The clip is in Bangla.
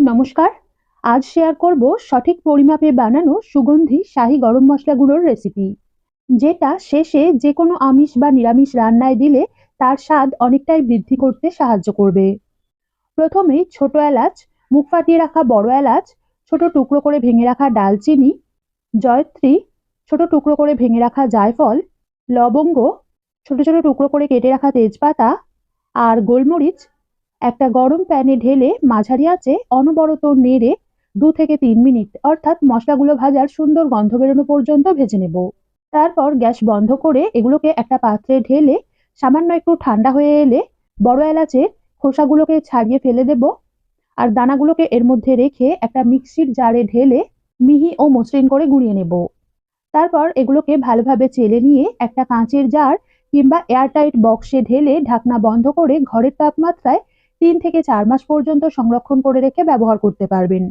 নমস্কার। আজ শেয়ার করব সঠিক পরিমাপে বানানো সুগন্ধি শাহী গরম মশলা গুঁড়োর রেসিপি, যেটা শেষে যে কোনো আমিষ বা নিরামিষ রান্নায় দিলে তার স্বাদ অনেকটাই বৃদ্ধি করতে সাহায্য করবে। প্রথমেই ছোট এলাচ, মুখ ফাটিয়ে রাখা বড় এলাচ, ছোট টুকরো করে ভেঙে রাখা ডালচিনি, জয়ত্রী, ছোট টুকরো করে ভেঙে রাখা জায়ফল, লবঙ্গ, ছোট ছোট টুকরো করে কেটে রাখা তেজপাতা আর গোলমরিচ একটা গরম প্যানে ঢেলে মাঝারি আঁচে অনবরত নেড়ে 2 থেকে 3 মিনিট অর্থাৎ মশলাগুলো ভাজার সুন্দর গন্ধ বেরোনো পর্যন্ত ভেজে নেব। তারপর গ্যাস বন্ধ করে এগুলোকে একটা পাত্রে ঢেলে সামান্য একটু ঠান্ডা হয়ে এলে বড় এলাচের খোসাগুলোকে ছাড়িয়ে ফেলে দেব আর দানাগুলোকে এর মধ্যে রেখে একটা মিক্সির জারে ঢেলে মিহি ও মসৃণ করে গুঁড়িয়ে নেব। তারপর এগুলোকে ভালোভাবে চেলে নিয়ে একটা কাঁচের জার কিংবা এয়ারটাইট বক্সে ঢেলে ঢাকনা বন্ধ করে ঘরের তাপমাত্রায় 3 থেকে 4 মাস পর্যন্ত সংরক্ষণ করে রেখে ব্যবহার করতে পারবেন।